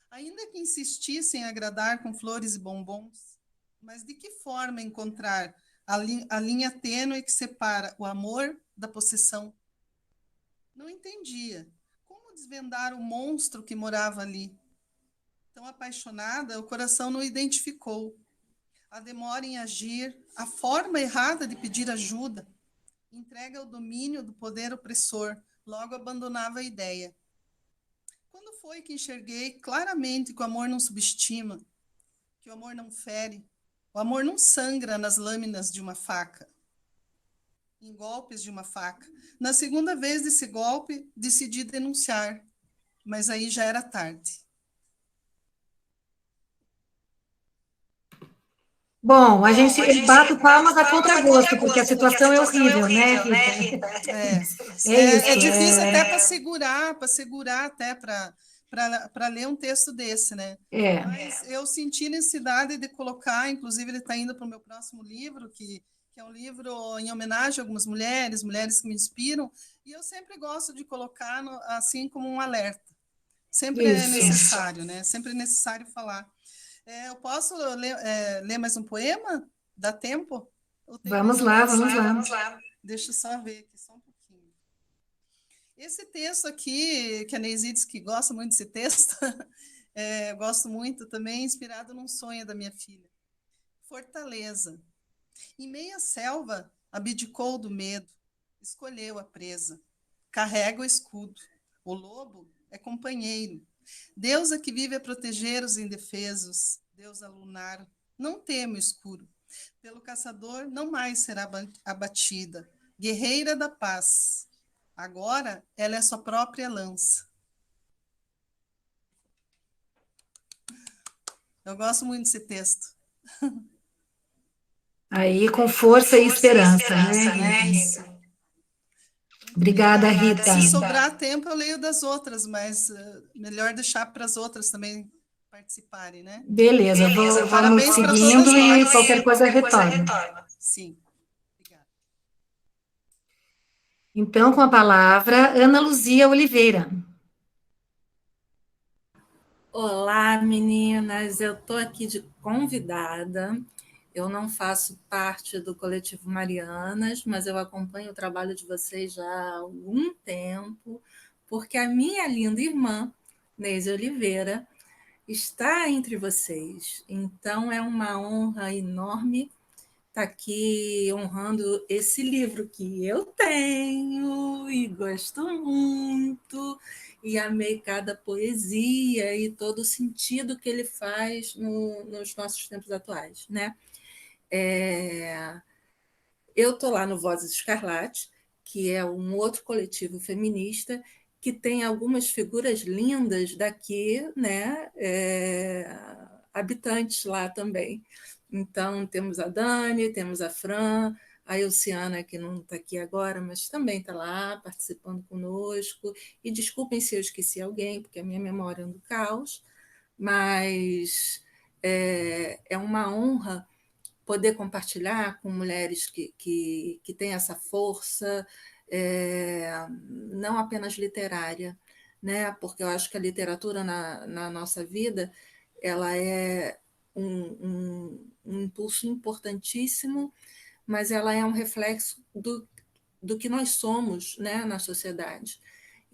Ainda que insistisse em agradar com flores e bombons, mas de que forma encontrar a linha tênue que separa o amor da possessão? Não entendia. Como desvendar o monstro que morava ali? Tão apaixonada, o coração não identificou. A demora em agir, a forma errada de pedir ajuda, entrega ao domínio do poder opressor, logo abandonava a ideia. Quando foi que enxerguei claramente que o amor não subestima, que o amor não fere, o amor não sangra nas lâminas de uma faca, em golpes de uma faca. Na segunda vez desse golpe, decidi denunciar, mas aí já era tarde. Bom, eu bato palmas a contragosto, porque a situação é horrível, né, Rita? É difícil até para segurar até para ler um texto desse, né? Mas eu senti necessidade de colocar, inclusive ele está indo para o meu próximo livro, que é um livro em homenagem a algumas mulheres que me inspiram, e eu sempre gosto de colocar assim como um alerta. Sempre é necessário, né? Sempre é necessário falar. Eu posso ler mais um poema? Dá tempo? Vamos lá. Deixa eu só ver aqui, só um pouquinho. Esse texto aqui, que a Neisi diz que gosta muito desse texto, gosto muito também, inspirado num sonho da minha filha. Fortaleza. Em meia selva, abdicou do medo, escolheu a presa, carrega o escudo. O lobo é companheiro. Deusa que vive a proteger os indefesos, deusa lunar, não teme o escuro. Pelo caçador não mais será abatida, guerreira da paz. Agora ela é sua própria lança. Eu gosto muito desse texto. Aí, com força e esperança, né, Rita? Obrigada, Rita. Se sobrar tempo, eu leio das outras, mas melhor deixar para as outras também participarem, né? Beleza, vamos seguindo e qualquer coisa retorna. Sim. Obrigada. Então, com a palavra, Ana Luzia Oliveira. Olá, meninas. Eu estou aqui de convidada. Eu não faço parte do Coletivo Marianas, mas eu acompanho o trabalho de vocês já há algum tempo, porque a minha linda irmã, Neise Oliveira, está entre vocês. Então, é uma honra enorme estar aqui honrando esse livro que eu tenho e gosto muito, e amei cada poesia e todo o sentido que ele faz nos nossos tempos atuais, né? Eu estou lá no Vozes Escarlate, que é um outro coletivo feminista que tem algumas figuras lindas daqui, né? Habitantes lá também. Então, temos a Dani, temos a Fran, a Elciana, que não está aqui agora, mas também está lá participando conosco. E desculpem se eu esqueci alguém, porque a minha memória é um caos, mas é uma honra poder compartilhar com mulheres que têm essa força, não apenas literária, né? Porque eu acho que a literatura na nossa vida ela é um impulso importantíssimo, mas ela é um reflexo do que nós somos, né, na sociedade.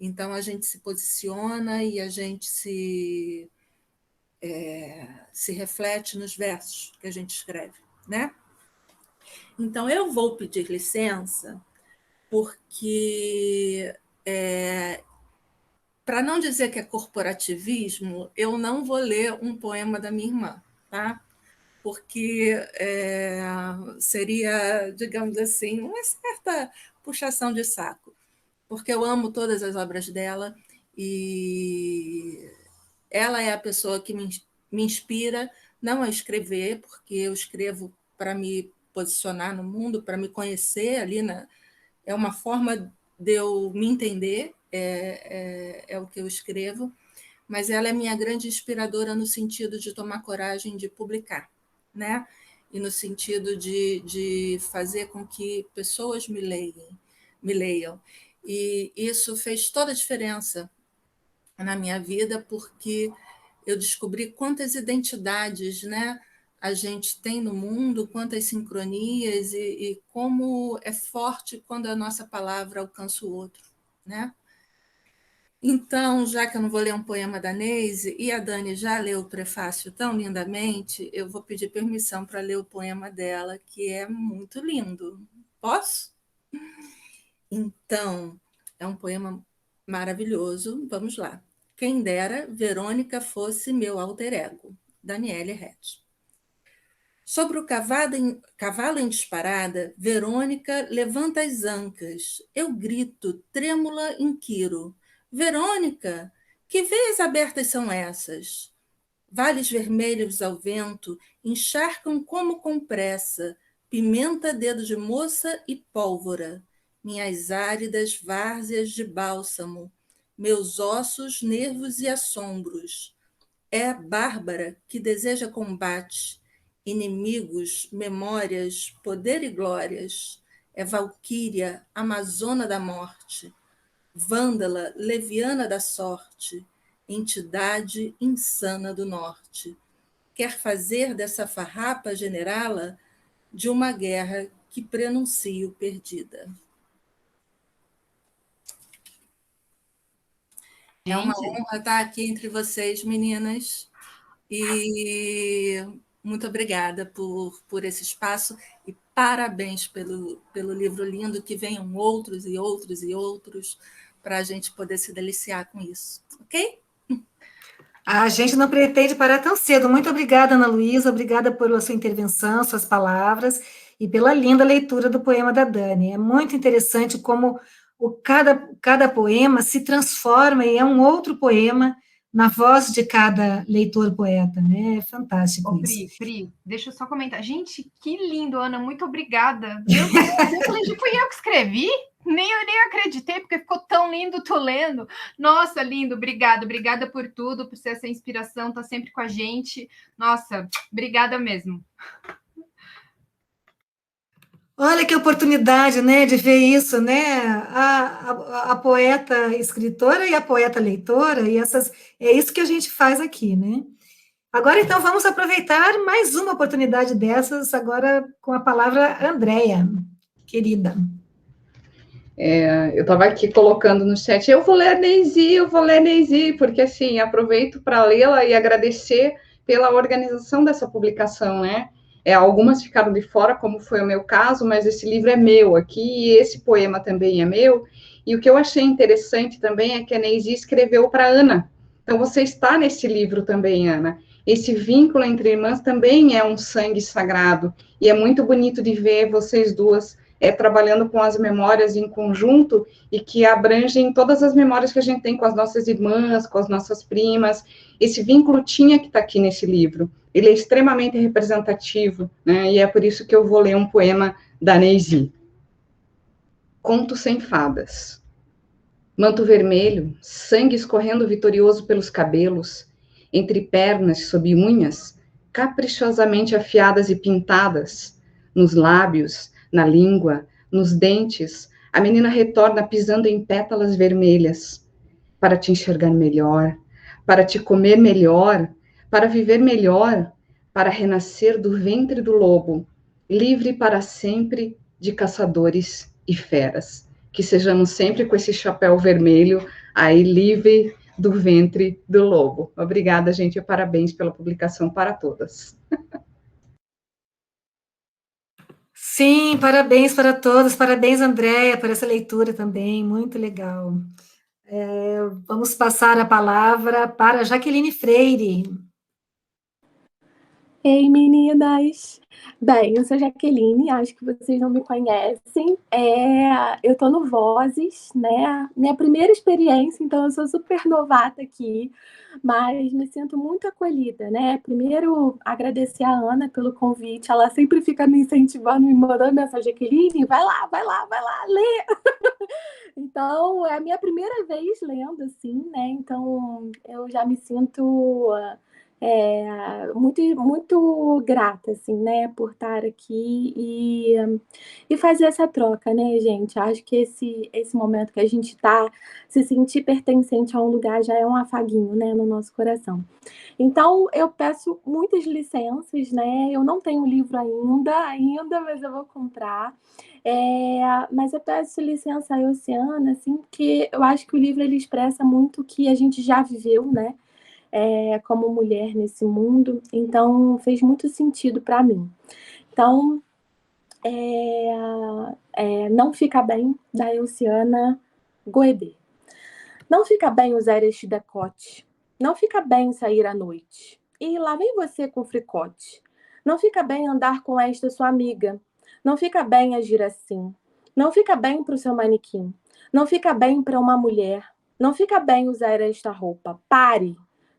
Então, a gente se posiciona e a gente se reflete nos versos que a gente escreve, né? Então, eu vou pedir licença, porque, para não dizer que é corporativismo, eu não vou ler um poema da minha irmã, tá? Porque seria, digamos assim, uma certa puxação de saco, porque eu amo todas as obras dela e ela é a pessoa que me inspira, não a escrever, porque eu escrevo para me posicionar no mundo, para me conhecer ali, é uma forma de eu me entender, é o que eu escrevo, mas ela é minha grande inspiradora no sentido de tomar coragem de publicar, né? e no sentido de fazer com que pessoas me leiam. E isso fez toda a diferença na minha vida, porque eu descobri quantas identidades, né, a gente tem no mundo, quantas sincronias e como é forte quando a nossa palavra alcança o outro, né? Então, já que eu não vou ler um poema da Neise, e a Dani já leu o prefácio tão lindamente, eu vou pedir permissão para ler o poema dela, que é muito lindo. Posso? Então, é um poema maravilhoso. Vamos lá. Quem dera Verônica fosse meu alter ego. Daniele Rett. Sobre o cavalo em disparada, Verônica levanta as ancas. Eu grito, trêmula, inquiro. Verônica, que veias abertas são essas? Vales vermelhos ao vento encharcam como com pressa, pimenta, dedo de moça e pólvora. Minhas áridas várzeas de bálsamo, meus ossos, nervos e assombros. É Bárbara que deseja combate, inimigos, memórias, poder e glórias. É Valquíria, amazona da morte, vândala, leviana da sorte, entidade insana do norte. Quer fazer dessa farrapa generala de uma guerra que prenuncio perdida. É uma honra estar aqui entre vocês, meninas, e muito obrigada por esse espaço e parabéns pelo livro lindo, que venham outros e outros e outros para a gente poder se deliciar com isso, ok? A gente não pretende parar tão cedo. Muito obrigada, Ana Luísa, obrigada pela sua intervenção, suas palavras e pela linda leitura do poema da Dani. É muito interessante como cada poema se transforma e é um outro poema na voz de cada leitor poeta, né? É fantástico isso. Pri, deixa eu só comentar. Gente, que lindo, Ana, muito obrigada. Meu Deus, eu falei, fui eu que escrevi? Nem acreditei, porque ficou tão lindo, tô lendo. Nossa, lindo, obrigada por tudo, por ser essa inspiração, tá sempre com a gente. Nossa, obrigada mesmo. Olha que oportunidade, né, de ver isso, né, a poeta escritora e a poeta leitora, e é isso que a gente faz aqui, né. Agora, então, vamos aproveitar mais uma oportunidade dessas, agora com a palavra Andréia, querida. Eu estava aqui colocando no chat, eu vou ler Neisi, porque, assim, aproveito para lê-la e agradecer pela organização dessa publicação, né? Algumas ficaram de fora, como foi o meu caso, mas esse livro é meu aqui, e esse poema também é meu, e o que eu achei interessante também é que a Neisi escreveu para Ana. Então, você está nesse livro também, Ana. Esse vínculo entre irmãs também é um sangue sagrado, e é muito bonito de ver vocês duas trabalhando com as memórias em conjunto e que abrangem todas as memórias que a gente tem com as nossas irmãs, com as nossas primas. Esse vínculo tinha que estar aqui nesse livro. Ele é extremamente representativo, né? E é por isso que eu vou ler um poema da Neisi. Conto sem fadas. Manto vermelho, sangue escorrendo vitorioso pelos cabelos, entre pernas sob unhas, caprichosamente afiadas e pintadas, nos lábios, na língua, nos dentes, a menina retorna pisando em pétalas vermelhas, para te enxergar melhor, para te comer melhor, para viver melhor, para renascer do ventre do lobo, livre para sempre de caçadores e feras. Que sejamos sempre com esse chapéu vermelho, aí livre do ventre do lobo. Obrigada, gente, e parabéns pela publicação para todas. Sim, parabéns para todos, parabéns, Andréia, por essa leitura também, muito legal. Vamos passar a palavra para Jaqueline Freire. Ei, meninas! Bem, eu sou Jaqueline, acho que vocês não me conhecem. Eu estou no Vozes, né? Minha primeira experiência, então eu sou super novata aqui, mas me sinto muito acolhida, né? Primeiro, agradecer a Ana pelo convite, ela sempre fica me incentivando, me mandando mensagem, Jaqueline, vai lá, lê! Então, é a minha primeira vez lendo, assim, né? Então, eu já me sinto muito, muito grata, assim, né, por estar aqui e fazer essa troca, né, gente? Acho que esse momento que a gente está, se sentir pertencente a um lugar já é um afaguinho, né, no nosso coração. Então, eu peço muitas licenças, né? Eu não tenho livro ainda, mas eu vou comprar. Mas eu peço licença à Oceana, assim, porque eu acho que o livro ele expressa muito o que a gente já viveu, né? Como mulher nesse mundo, então fez muito sentido para mim. Então, Não Fica Bem, da Elciana Goedê. Não fica bem usar este decote, não fica bem sair à noite. E lá vem você com fricote. Não fica bem andar com esta sua amiga, não fica bem agir assim. Não fica bem para o seu manequim, não fica bem para uma mulher, não fica bem usar esta roupa. Pare!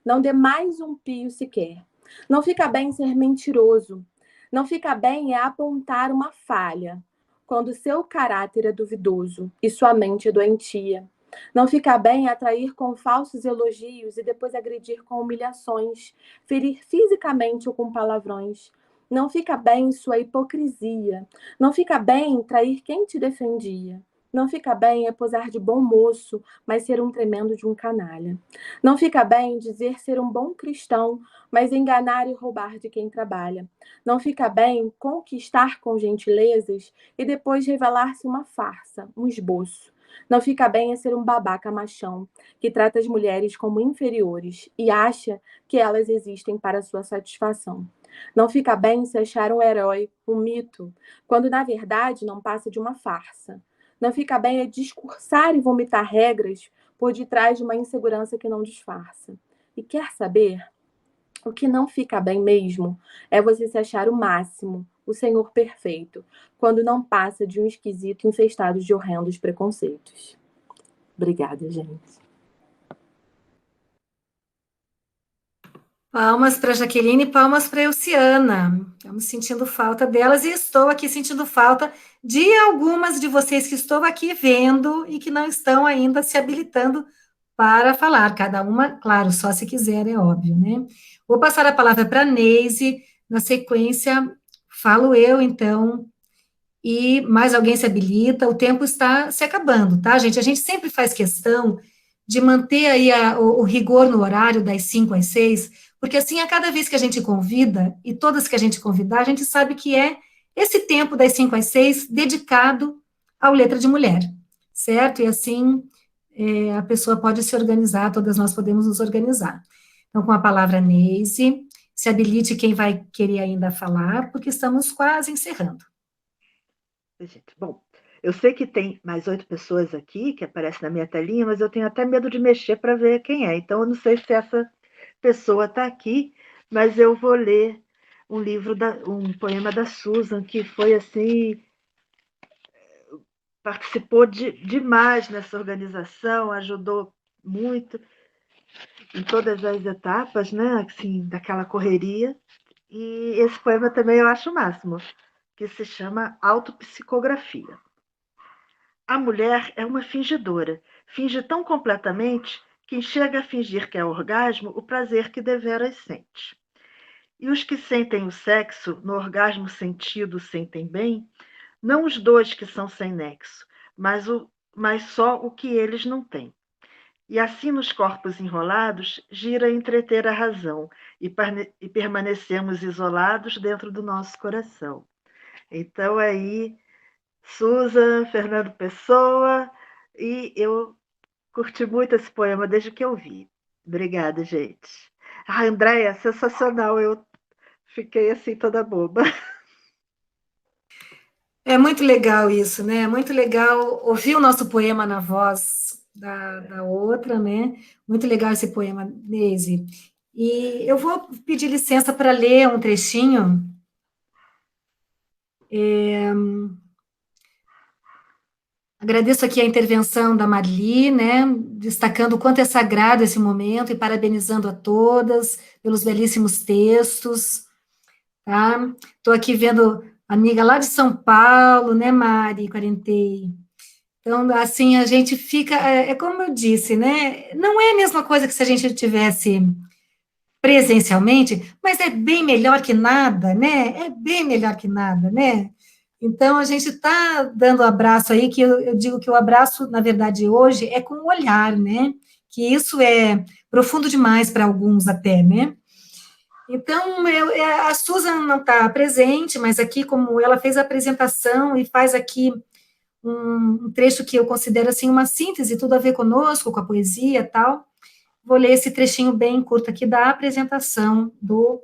Não dê mais um pio sequer. Não fica bem ser mentiroso. Não fica bem apontar uma falha, quando seu caráter é duvidoso e sua mente é doentia. Não fica bem atrair com falsos elogios e depois agredir com humilhações, ferir fisicamente ou com palavrões. Não fica bem sua hipocrisia. Não fica bem trair quem te defendia. Não fica bem posar de bom moço, mas ser um tremendo de um canalha. Não fica bem dizer ser um bom cristão, mas enganar e roubar de quem trabalha. Não fica bem conquistar com gentilezas e depois revelar-se uma farsa, um esboço. Não fica bem ser um babaca machão, que trata as mulheres como inferiores e acha que elas existem para sua satisfação. Não fica bem se achar um herói, um mito, quando na verdade não passa de uma farsa. Não fica bem discursar e vomitar regras por detrás de uma insegurança que não disfarça. E quer saber? O que não fica bem mesmo é você se achar o máximo, o senhor perfeito, quando não passa de um esquisito infestado de horrendos preconceitos. Obrigada, gente. Palmas para Jaqueline, palmas para Elciana. Estamos sentindo falta delas e estou aqui sentindo falta de algumas de vocês que estou aqui vendo e que não estão ainda se habilitando para falar. Cada uma, claro, só se quiser, é óbvio, né? Vou passar a palavra para a Neise, na sequência falo eu, então, e mais alguém se habilita, o tempo está se acabando, tá, gente? A gente sempre faz questão de manter aí o rigor no horário das 5 às 6, porque assim, a cada vez que a gente convida, e todas que a gente convidar, a gente sabe que é esse tempo das 5 às 6 dedicado ao Letra de Mulher, certo? E assim, a pessoa pode se organizar, todas nós podemos nos organizar. Então, com a palavra Neise, se habilite quem vai querer ainda falar, porque estamos quase encerrando. Gente, bom, eu sei que tem mais 8 pessoas aqui que aparecem na minha telinha, mas eu tenho até medo de mexer para ver quem é. Então, eu não sei se essa pessoa está aqui, mas eu vou ler um poema da Susan, que foi assim, participou demais nessa organização, ajudou muito em todas as etapas, né, assim, daquela correria. E esse poema também eu acho o máximo, que se chama Autopsicografia. A mulher é uma fingidora, finge tão completamente que chega a fingir que é orgasmo o prazer que deveras sente. E os que sentem o sexo, no orgasmo sentido, sentem bem, não os dois que são sem nexo, mas só o que eles não têm. E assim nos corpos enrolados, gira a entreter a razão, e permanecemos isolados dentro do nosso coração. Então, aí, Susan, Fernando Pessoa, e eu curti muito esse poema desde que eu vi. Obrigada, gente. Ah, Andréia, sensacional, eu fiquei assim toda boba. É muito legal isso, né? É muito legal ouvir o nosso poema na voz da outra, né? Muito legal esse poema, Neise. E eu vou pedir licença para ler um trechinho. Agradeço aqui a intervenção da Marli, né? Destacando o quanto é sagrado esse momento e parabenizando a todas pelos belíssimos textos. Tá? Estou aqui vendo amiga lá de São Paulo, né, Mari, Quarentei. Então, assim, a gente fica, como eu disse, né, não é a mesma coisa que se a gente tivesse presencialmente, mas é bem melhor que nada, né? É bem melhor que nada, né? Então, a gente está dando abraço aí, que eu digo que o abraço, na verdade, hoje, é com o olhar, né? Que isso é profundo demais para alguns até, né? Então, a Susan não está presente, mas aqui, como ela fez a apresentação e faz aqui um trecho que eu considero, assim, uma síntese, tudo a ver conosco, com a poesia e tal, vou ler esse trechinho bem curto aqui da apresentação do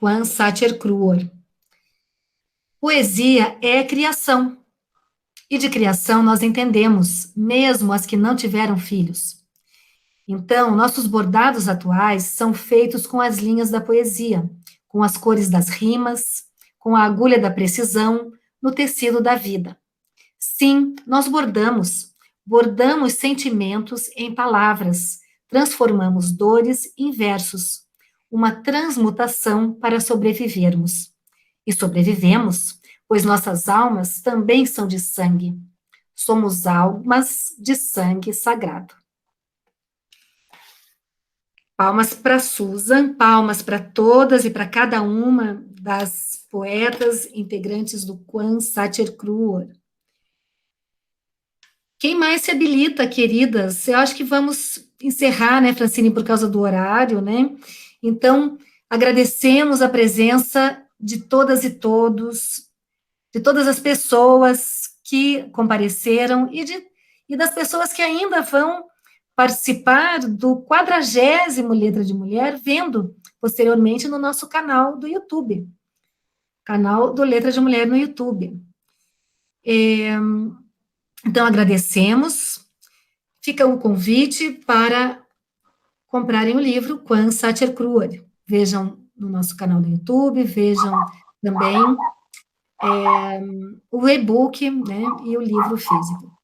Juan Sácher-Kruor. Poesia é criação. E de criação nós entendemos, mesmo as que não tiveram filhos. Então, nossos bordados atuais são feitos com as linhas da poesia, com as cores das rimas, com a agulha da precisão, no tecido da vida. Sim, nós bordamos sentimentos em palavras, transformamos dores em versos, uma transmutação para sobrevivermos. E sobrevivemos, pois nossas almas também são de sangue. Somos almas de sangue sagrado. Palmas para Susan, palmas para todas e para cada uma das poetas integrantes do Juan Sácher-Kruor. Quem mais se habilita, queridas? Eu acho que vamos encerrar, né, Francine, por causa do horário, né? Então, agradecemos a presença de todas e todos, de todas as pessoas que compareceram e das pessoas que ainda vão participar do 40º Letra de Mulher, vendo posteriormente no nosso canal do YouTube, canal do Letra de Mulher no YouTube. Então, agradecemos. Fica o convite para comprarem o livro Juan Sácher-Kruor. Vejam no nosso canal do YouTube, vejam também o e-book, né, e o livro físico.